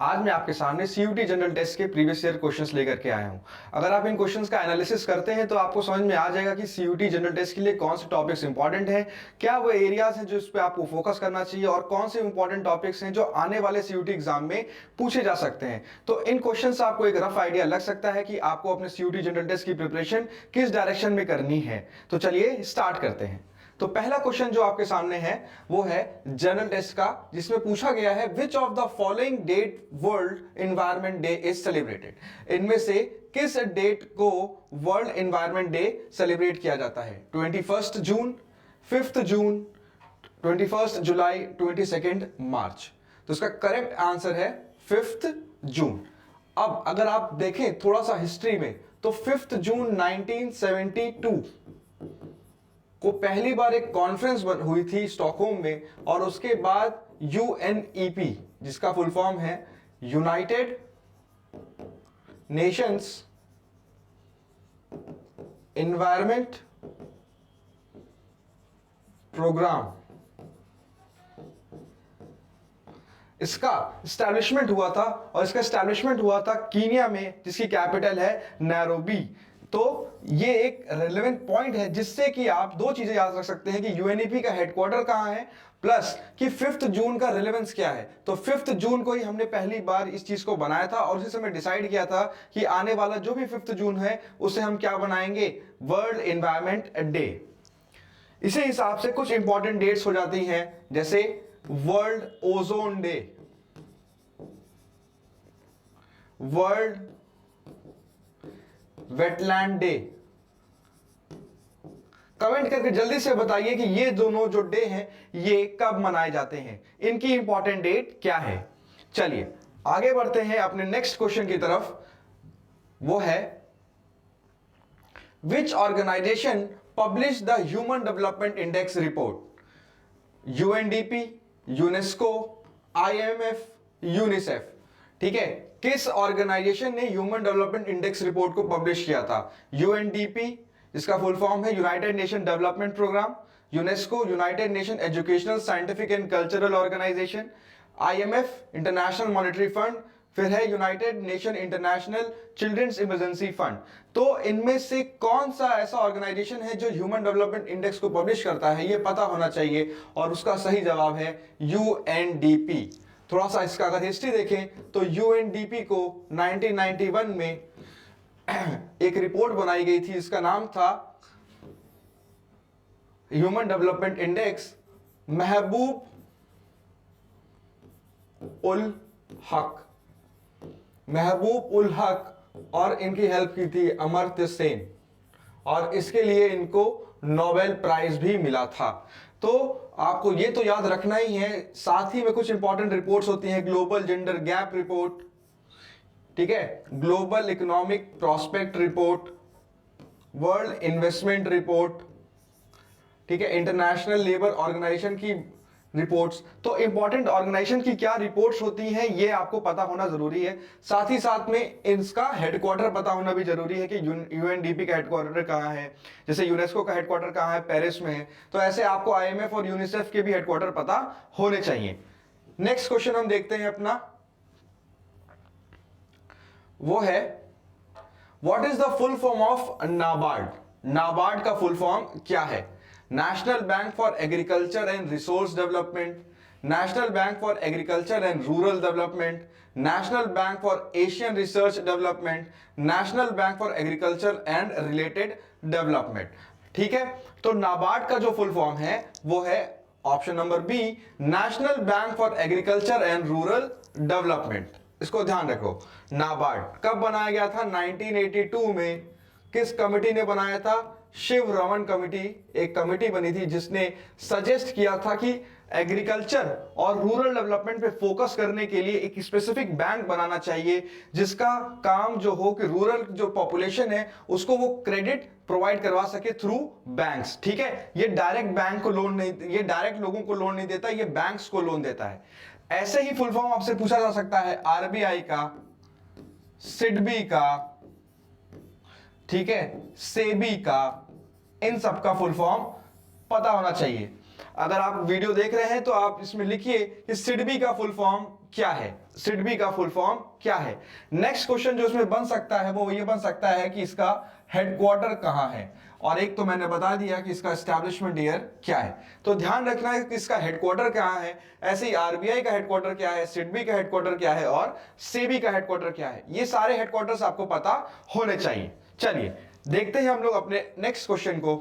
आज मैं आपके सामने सीयूटी जनरल टेस्ट के प्रीवियस ईयर क्वेश्चंस लेकर के आया हूं। अगर आप इन क्वेश्चंस का एनालिसिस करते हैं तो आपको समझ में आ जाएगा कि सीयूटी जनरल टेस्ट के लिए कौन से टॉपिक्स इंपॉर्टेंट हैं, क्या वो एरियाज हैं जो इस पे आपको फोकस करना चाहिए और कौन से इंपॉर्टेंट टॉपिक्स हैं जो आने वाले सीयूटी एग्जाम में पूछे जा सकते हैं। तो इन क्वेश्चन से आपको एक रफ आइडिया लग सकता है कि आपको अपने सीयूटी जनरल टेस्ट की प्रिपरेशन किस डायरेक्शन में करनी है। तो चलिए स्टार्ट करते हैं। तो पहला क्वेश्चन जो आपके सामने है वो है जनरल टेस्ट का, जिसमें पूछा गया है which of the following date world environment day is celebrated. इनमें से किस डेट को वर्ल्ड एनवायरनमेंट डे सेलिब्रेट किया जाता है? 21 जून, 5 जून, 21 जुलाई, 22 मार्च। तो इसका करेक्ट आंसर है 5 जून। अब अगर आप देखें थोड़ा सा हिस्ट्री में तो 5 जून 1972 को पहली बार एक कॉन्फ्रेंस हुई थी स्टॉकहोम में, और उसके बाद यूएनईपी, जिसका फुल फॉर्म है यूनाइटेड नेशंस एनवायरनमेंट प्रोग्राम, इसका एस्टैब्लिशमेंट हुआ था। और इसका एस्टैब्लिशमेंट हुआ था कीनिया में, जिसकी कैपिटल है नैरोबी। तो ये एक रेलेवेंट पॉइंट है जिससे कि आप दो चीजें याद रख सकते हैं कि यूएनईपी का हेडक्वार्टर कहां है, प्लस कि 5 जून का रिलेवेंस क्या है। तो 5 जून को ही हमने पहली बार इस चीज को बनाया था और उसी समय डिसाइड किया था कि आने वाला जो भी 5 जून है उसे हम क्या बनाएंगे, वर्ल्ड एनवायरनमेंट डे। इसी हिसाब से कुछ इंपॉर्टेंट डेट्स हो जाती हैं, जैसे world ozone day, world wetland day. Comment करके जल्दी से बताइए कि ये दोनों जो डे हैं ये कब मनाए जाते हैं, इनकी इंपॉर्टेंट डेट क्या है। चलिए आगे बढ़ते हैं अपने नेक्स्ट क्वेश्चन की तरफ। वो है which organisation publish the human development index report? UNDP, UNESCO, IMF, UNICEF. ठीक है, किस ऑर्गेनाइजेशन ने ह्यूमन डेवलपमेंट इंडेक्स रिपोर्ट को पब्लिश किया था? यूएनडीपी, जिसका फुल फॉर्म है United Nation Development Programme, UNESCO, United Nation Educational Scientific and Cultural Organisation, IMF, International Monetary Fund, फिर है United Nation International children's Emergency Fund. तो इनमें से कौन सा ऐसा ऑर्गेनाइजेशन है जो ह्यूमन डेवलपमेंट इंडेक्स को पब्लिश करता है, ये पता होना चाहिए, और उसका सही जवाब है यूएनडीपी। थोड़ा सा इसका अगर हिस्ट्री देखें तो यूएनडीपी को 1991 में एक रिपोर्ट बनाई गई थी, इसका नाम था ह्यूमन डेवलपमेंट इंडेक्स। महबूब उल हक, महबूब उल हक, और इनकी हेल्प की थी अमर्त्य सेन, और इसके लिए इनको नोबेल प्राइज भी मिला था। तो आपको ये तो याद रखना ही है। साथ ही में कुछ इंपॉर्टेंट रिपोर्ट्स होती हैं, ग्लोबल जेंडर गैप रिपोर्ट, ठीक है, global economic prospect report, world investment report, ठीक है, इंटरनेशनल लेबर ऑर्गेनाइजेशन की रिपोर्ट्स। तो इंपॉर्टेंट ऑर्गेनाइजेशन की क्या रिपोर्ट्स होती हैं ये आपको पता होना जरूरी है। साथ ही साथ में इसका हेडक्वार्टर पता होना भी जरूरी है कि यूएनडीपी का हेडक्वार्टर कहां है। जैसे यूनेस्को का हेडक्वार्टर कहां है, पेरिस में है। तो ऐसे आपको आईएमएफ और यूनिसेफ के भी हेडक्वार्टर पता होने चाहिए। नेक्स्ट क्वेश्चन हम देखते हैं अपना, वो है what is the full form of NABARD? NABARD का फुल फॉर्म क्या है? National bank for agriculture and resource development, national bank for agriculture and rural development, national bank for Asian research development, national bank for agriculture and related development. ठीक है, तो नाबार्ड का जो full form है वो है option number B, national bank for agriculture and rural development. इसको ध्यान रखो। नाबार्ड कब बनाया गया था? 1982 में। किस कमिटी ने बनाया था? शिव रमन कमिटी, एक कमिटी बनी थी जिसने सजेस्ट किया था कि एग्रीकल्चर और रूरल डेवलपमेंट पे फोकस करने के लिए एक स्पेसिफिक बैंक बनाना चाहिए, जिसका काम जो हो कि रूरल जो पॉपुलेशन है उसको वो क्रेडिट प्रोवाइड करवा सके थ्रू बैंक्स। ठीक है, ये डायरेक्ट बैंक को लोन नहीं, ये डायरेक्ट लोगों को लोन नहीं देता, ये बैंक्स को लोन देता है। ऐसे ही फुल फॉर्म आपसे पूछा जा सकता है आरबीआई का, सिडबी का, ठीक है, सेबी का, इन सब का फुल फॉर्म पता होना चाहिए। अगर आप वीडियो देख रहे हैं तो आप इसमें लिखिए कि सिडबी का फुल फॉर्म क्या है, सिडबी का फुल फॉर्म क्या है। नेक्स्ट क्वेश्चन जो इसमें बन सकता है वो ये बन सकता है कि इसका हेडक्वार्टर कहां है, और एक तो मैंने बता दिया कि इसका एस्टैब्लिशमेंट ईयर क्या है। तो ध्यान रखना है कि इसका हेडक्वार्टर कहां है, ऐसे ही आरबीआई का हेडक्वार्टर क्या है, सिडबी का हेडक्वार्टर क्या है और सेबी का हेडक्वार्टर क्या है, ये सारे हेडक्वार्टर्स आपको पता होने चाहिए। चलिए देखते हैं हम लोग अपने नेक्स्ट क्वेश्चन को।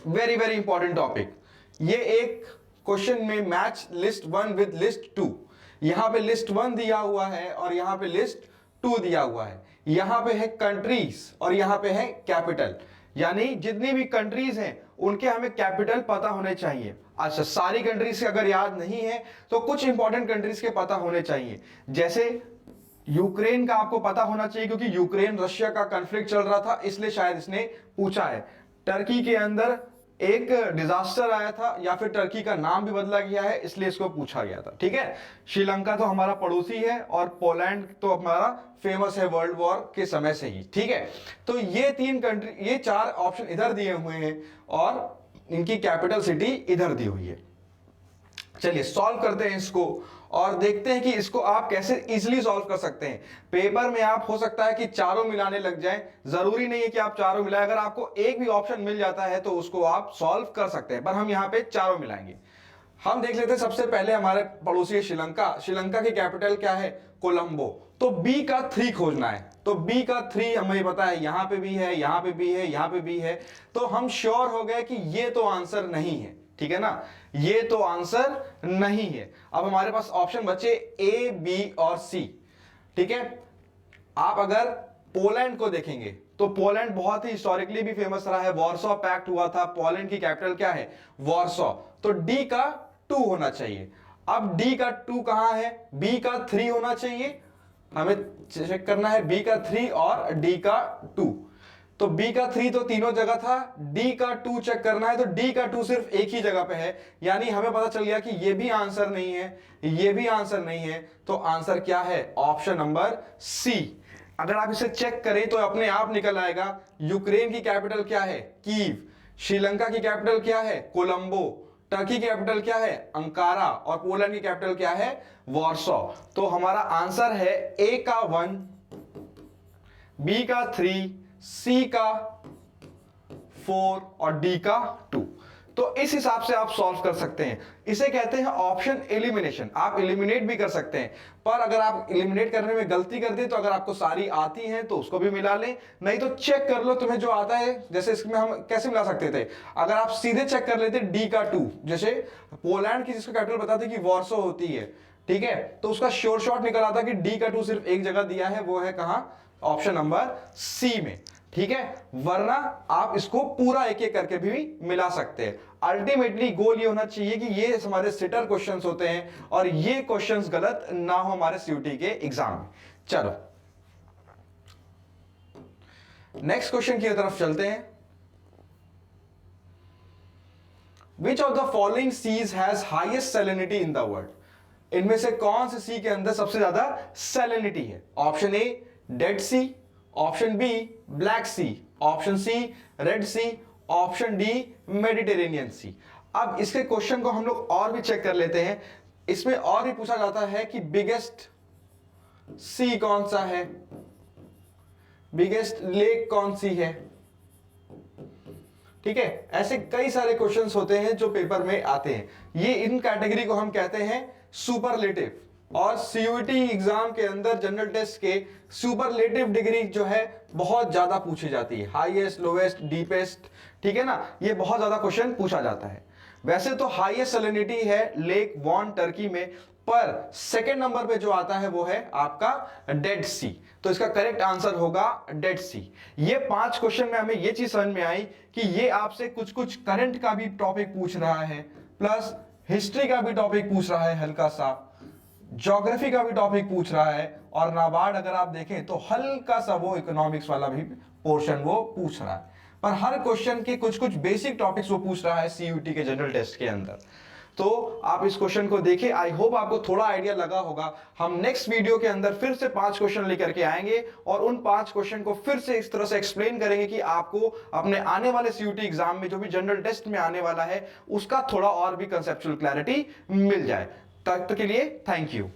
वेरी वेरी इंपॉर्टेंट टॉपिक, ये एक क्वेश्चन में मैच लिस्ट 1 विद लिस्ट 2, यहां पे लिस्ट 1 दिया हुआ है और यहां पे लिस्ट 2 दिया हुआ है। यहां पे है कंट्रीज और यहां पे है कैपिटल, यानी जितनी भी कंट्रीज हैं उनके हमें कैपिटल पता होने चाहिए। अच्छा, सारी कंट्रीज के अगर याद नहीं है तो कुछ इंपॉर्टेंट कंट्रीज के पता होने चाहिए, जैसे यूक्रेन का आपको पता होना चाहिए क्योंकि यूक्रेन रशिया का कॉन्फ्लिक्ट चल रहा था, इसलिए शायद इसने पूछा है। टर्की के अंदर एक डिजास्टर आया था या फिर टर्की का नाम भी बदला गया है, इसलिए इसको पूछा गया था। ठीक है, श्रीलंका तो हमारा पड़ोसी है और पोलैंड तो हमारा फेमस है वर्ल्ड वॉर के समय से ही। ठीक है, तो ये 3 कंट्री, ये 4 ऑप्शन इधर दिए हुए हैं और इनकी कैपिटल सिटी इधर दी हुई है। चलिए सॉल्व करते हैं इसको और देखते हैं कि इसको आप कैसे इजीली सॉल्व कर सकते हैं। पेपर में आप हो सकता है कि चारों मिलाने लग जाएं, जरूरी नहीं है कि आप चारों मिलाएं, अगर आपको एक भी ऑप्शन मिल जाता है तो उसको आप सॉल्व कर सकते हैं, पर हम यहां पे चारों मिलाएंगे। हम देख लेते हैं सबसे पहले हमारे पड़ोसी श्रीलंका, श्रीलंका की कैपिटल क्या है, कोलंबो। तो बी का 3 खोजना है, तो बी का 3 हमें पता है, यहां पे भी है, यहां पे भी है, यहां पे भी है, तो हम श्योर हो गए कि ये तो आंसर नहीं है। ठीक है ना, ये तो आंसर नहीं है। अब हमारे पास ऑप्शन बचे ए, बी और सी। ठीक है, आप अगर पोलैंड को देखेंगे तो पोलैंड बहुत ही हिस्टोरिकली भी फेमस रहा है, वॉर्सो पैक्ट हुआ था, पोलैंड की कैपिटल क्या है, वॉर्सो, तो डी का 2 होना चाहिए। अब डी का 2 कहां है, बी का 3 होना चाहिए, हमें चेक करना है बी का 3 और डी का 2। तो बी का 3 तो तीनों जगह था, डी का 2 चेक करना है तो डी का 2 सिर्फ एक ही जगह पे है, यानी हमें पता चल गया कि ये भी आंसर नहीं है, ये भी आंसर नहीं है, तो आंसर क्या है, ऑप्शन नंबर सी। अगर आप इसे चेक करें तो अपने आप निकल आएगा। यूक्रेन की कैपिटल क्या है, कीव, श्रीलंका की कैपिटल क्या है, कोलंबो, टर्की की कैपिटल क्या है, अंकारा, और पोलैंड की कैपिटल क्या है, वॉर्सो। तो हमारा आंसर है ए का 1, बी का 3, सी का 4 और डी का 2। तो इस हिसाब से आप सॉल्व कर सकते हैं, इसे कहते हैं ऑप्शन एलिमिनेशन। आप एलिमिनेट भी कर सकते हैं, पर अगर आप एलिमिनेट करने में गलती कर दें तो अगर आपको सारी आती हैं तो उसको भी मिला लें, नहीं तो चेक कर लो तुम्हें जो आता है। जैसे इसमें हम कैसे मिला सकते थे, अगर आप सीधे चेक कर लेते डी का 2, जैसे पोलैंड की जिसको कैपिटल बताते कि वॉर्सो होती है, ठीक है, तो उसका श्योर शॉट निकल आता कि डी का 2 सिर्फ एक जगह दिया है, वो है कहां, ऑप्शन नंबर सी में। ठीक है, वरना आप इसको पूरा एक एक करके भी मिला सकते हैं। अल्टीमेटली गोल ये होना चाहिए कि ये हमारे सिटर क्वेश्चंस होते हैं और ये क्वेश्चंस गलत ना हो हमारे सीयूटी के एग्जाम में। चलो नेक्स्ट क्वेश्चन की तरफ चलते हैं। Which of the following seas has highest salinity in the world? इनमें से कौन से सी के अंदर सबसे ज्यादा सैलिनिटी है? Option A Dead Sea, option B Black Sea, option C Red Sea, option D Mediterranean Sea. अब इसके क्वेश्चन को हम लोग और भी चेक कर लेते हैं। इसमें और भी पूछा जाता है कि बिगेस्ट सी कौन सा है, बिगेस्ट लेक कौन सी है। ठीक है, ऐसे कई सारे क्वेश्चंस होते हैं जो पेपर में आते हैं, ये इन कैटेगरी को हम कहते हैं सुपरलेटिव। और सीयूटी एग्जाम के अंदर जनरल टेस्ट के सुपरलेटिव डिग्री जो है बहुत ज्यादा पूछी जाती है, हाईएस्ट, लोएस्ट, डीपेस्ट। ठीक है ना, ये बहुत ज्यादा क्वेश्चन पूछा जाता है। वैसे तो हाईएस्ट सैलिनिटी है लेक वॉन टर्की में, पर सेकंड नंबर पे जो आता है वो है आपका डेड सी, तो इसका करेक्ट आंसर होगा डेड सी। ये 5 क्वेश्चन में हमें ये चीज समझ में आई कि ये आपसे कुछ कुछ करंट का भी टॉपिक पूछ रहा है, प्लस हिस्ट्री का भी टॉपिक पूछ रहा है, हल्का सा ज्योग्राफी का भी टॉपिक पूछ रहा है, और नाबार्ड अगर आप देखें तो हल्का सा वो इकोनॉमिक्स वाला भी पोर्शन वो पूछ रहा है। पर हर क्वेश्चन के कुछ कुछ बेसिक टॉपिक्स वो पूछ रहा है सीयूटी के जनरल टेस्ट के अंदर। तो आप इस क्वेश्चन को देखें, आई होप आपको थोड़ा आइडिया लगा होगा। हम नेक्स्ट वीडियो के अंदर फिर से 5 क्वेश्चन लेकर के आएंगे और उन 5 क्वेश्चन को फिर से इस तरह से एक्सप्लेन करेंगे कि आपको अपने आने वाले सीयूटी एग्जाम में जो भी जनरल टेस्ट में आने वाला है उसका थोड़ा और भी कंसेप्चुअल क्लैरिटी मिल जाए। तक के लिए थैंक यू।